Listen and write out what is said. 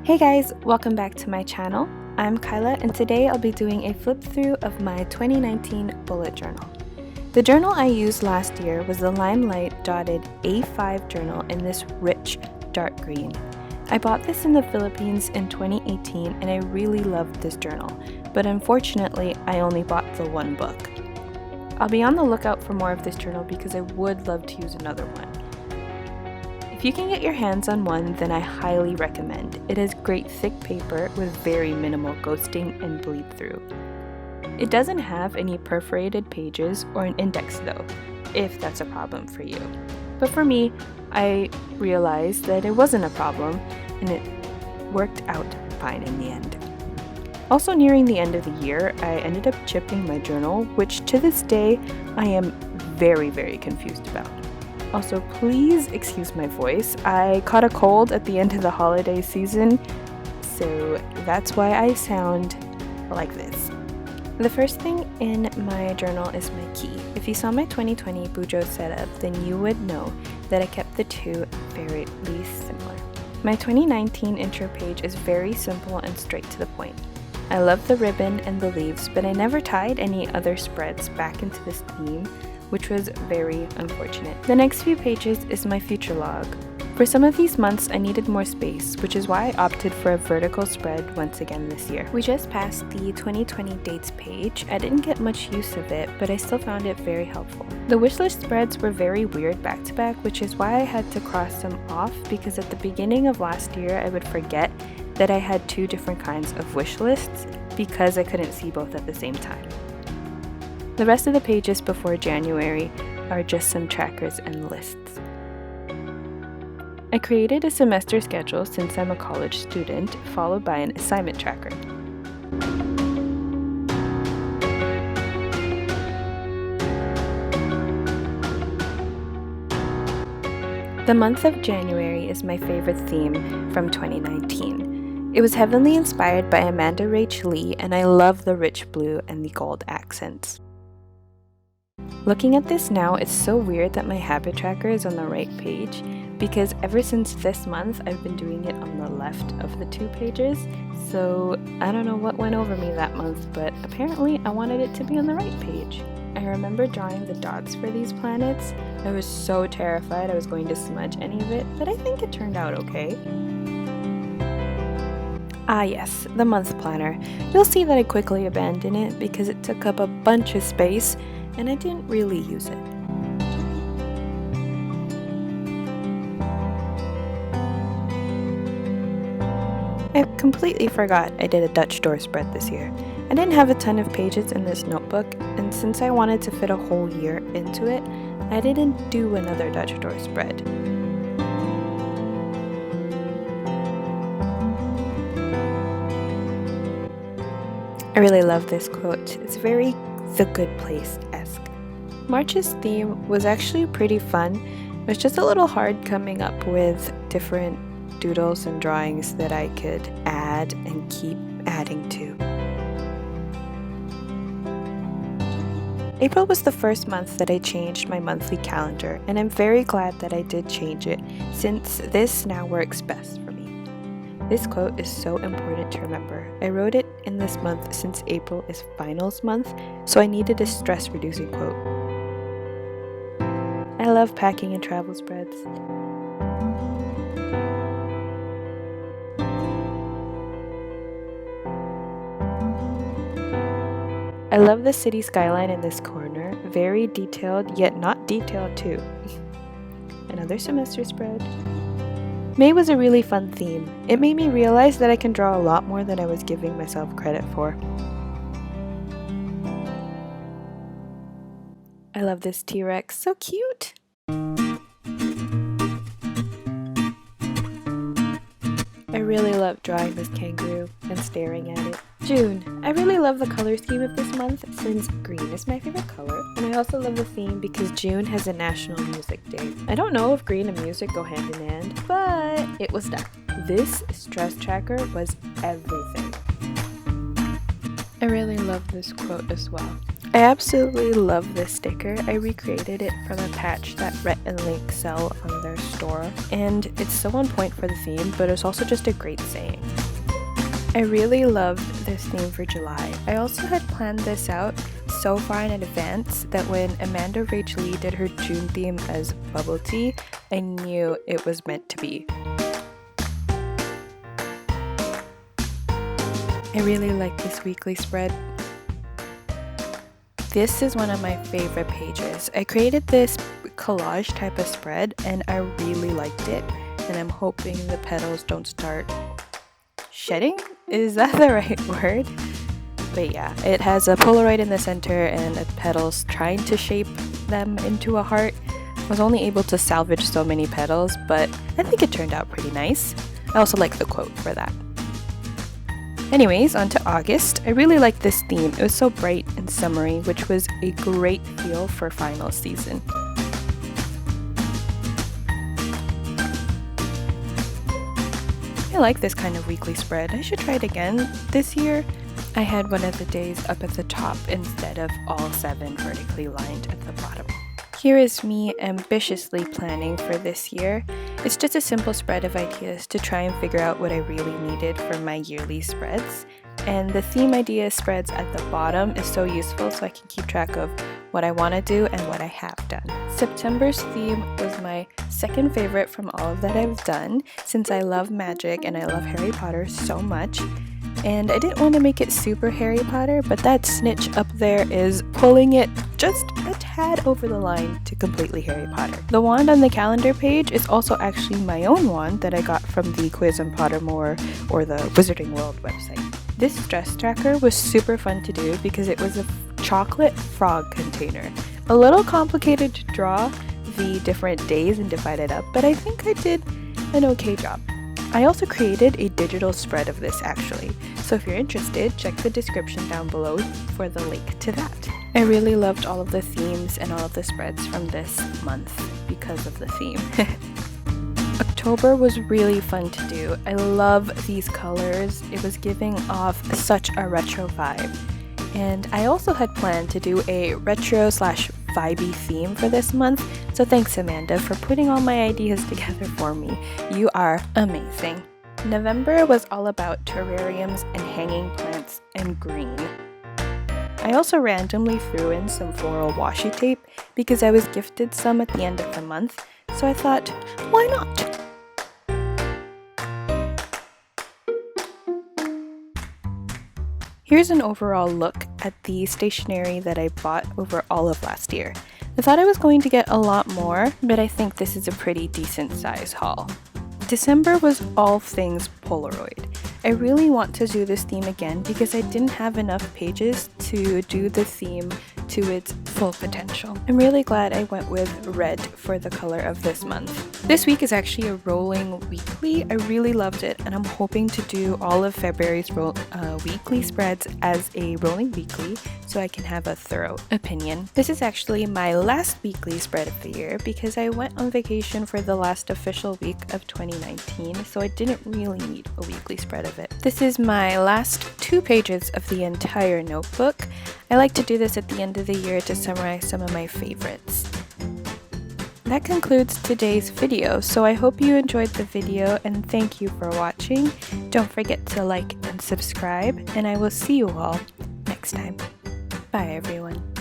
Hey guys, welcome back to my channel. I'm Kyla and today I'll be doing a flip through of my 2019 bullet journal. The journal I used last year was the Limelight dotted A5 journal in this rich dark green. I bought this in the Philippines in 2018 and I really loved this journal, but unfortunately I only bought the one book. I'll be on the lookout for more of this journal because I would love to use another one. If you can get your hands on one, then I highly recommend. It has great thick paper with very minimal ghosting and bleed through. It doesn't have any perforated pages or an index though, if that's a problem for you. But for me, I realized that it wasn't a problem and it worked out fine in the end. Also nearing the end of the year, I ended up chipping my journal, which to this day I am very confused about. Also, please excuse my voice. I caught a cold at the end of the holiday season, so that's why I sound like this. The first thing in my journal is my key. If you saw my 2020 Bujo setup, then you would know that I kept the two fairly similar. My 2019 intro page is very simple and straight to the point. I love the ribbon and the leaves, but I never tied any other spreads back into this theme, which was very unfortunate. The next few pages is my future log. For some of these months, I needed more space, which is why I opted for a vertical spread once again this year. We just passed the 2020 dates page. I didn't get much use of it, but I still found it very helpful. The wishlist spreads were very weird back to back, which is why I had to cross them off because at the beginning of last year, I would forget that I had two different kinds of wish lists because I couldn't see both at the same time. The rest of the pages before January are just some trackers and lists. I created a semester schedule since I'm a college student, followed by an assignment tracker. The month of January is my favorite theme from 2019. It was heavily inspired by Amanda Rach Lee, and I love the rich blue and the gold accents. Looking at this now, it's so weird that my habit tracker is on the right page because ever since this month, I've been doing it on the left of the two pages. So I don't know what went over me that month, but apparently I wanted it to be on the right page. I remember drawing the dots for these planets. I was so terrified I was going to smudge any of it, but I think it turned out okay. Ah yes, the month planner. You'll see that I quickly abandoned it because it took up a bunch of space and I didn't really use it. I completely forgot I did a Dutch door spread this year. I didn't have a ton of pages in this notebook, and since I wanted to fit a whole year into it, I didn't do another Dutch door spread. I really love this quote. It's very The Good Place-esque. March's theme was actually pretty fun. It was just a little hard coming up with different doodles and drawings that I could add and keep adding to. April was the first month that I changed my monthly calendar, and I'm very glad that I did change it since this now works best for me. This quote is so important to remember. I wrote it in this month since April is finals month, so I needed a stress-reducing quote. I love packing and travel spreads. I love the city skyline in this corner, very detailed yet not detailed too. Another semester spread. May was a really fun theme. It made me realize that I can draw a lot more than I was giving myself credit for. I love this T-Rex, so cute! I really love drawing this kangaroo and staring at it. June. I really love the color scheme of this month since green is my favorite color, and I also love the theme because June has a National Music Day. I don't know if green and music go hand in hand, but it was done. This stress tracker was everything. I really love this quote as well. I absolutely love this sticker. I recreated it from a patch that Rhett and Link sell on their store, and it's so on point for the theme, but it's also just a great saying. I really loved this theme for July. I also had planned this out so far in advance that when Amanda Rach Lee did her June theme as bubble tea, I knew it was meant to be. I really like this weekly spread. This is one of my favorite pages. I created this collage type of spread and I really liked it, and I'm hoping the petals don't start shedding? Is that the right word? But yeah, it has a Polaroid in the center and petals trying to shape them into a heart. I was only able to salvage so many petals, but I think it turned out pretty nice. I also like the quote for that. Anyways, on to August. I really liked this theme. It was so bright and summery, which was a great feel for final season. I like this kind of weekly spread. I should try it again. This year, I had one of the days up at the top instead of all 7 vertically lined at the bottom. Here is me ambitiously planning for this year. It's just a simple spread of ideas to try and figure out what I really needed for my yearly spreads. And the theme idea spreads at the bottom is so useful so I can keep track of what I want to do and what I have done. September's theme was my second favorite from all of that I've done, since I love magic and I love Harry Potter so much. And I didn't want to make it super Harry Potter, but that snitch up there is pulling it just a tad over the line to completely Harry Potter. The wand on the calendar page is also actually my own wand that I got from the Quiz on Pottermore or the Wizarding World website. This stress tracker was super fun to do because it was a chocolate frog container. A little complicated to draw the different days and divide it up, but I think I did an okay job. I also created a digital spread of this actually, so if you're interested, check the description down below for the link to that. I really loved all of the themes and all of the spreads from this month because of the theme. October was really fun to do. I love these colors. It was giving off such a retro vibe. And I also had planned to do a retro/vibey theme for this month, so thanks Amanda for putting all my ideas together for me. You are amazing. November was all about terrariums and hanging plants and green. I also randomly threw in some floral washi tape because I was gifted some at the end of the month, so I thought, why not? Here's an overall look at the stationery that I bought over all of last year. I thought I was going to get a lot more, but I think this is a pretty decent size haul. December was all things Polaroid. I really want to do this theme again because I didn't have enough pages to do the theme to its full potential. I'm really glad I went with red for the color of this month. This week is actually a rolling weekly. I really loved it and I'm hoping to do all of February's weekly spreads as a rolling weekly so I can have a thorough opinion. This is actually my last weekly spread of the year because I went on vacation for the last official week of 2019, so I didn't really need a weekly spread of it. This is my last 2 pages of the entire notebook. I like to do this at the end of the year to summarize some of my favorites. That concludes today's video, so I hope you enjoyed the video and thank you for watching. Don't forget to like and subscribe, and I will see you all next time. Bye everyone.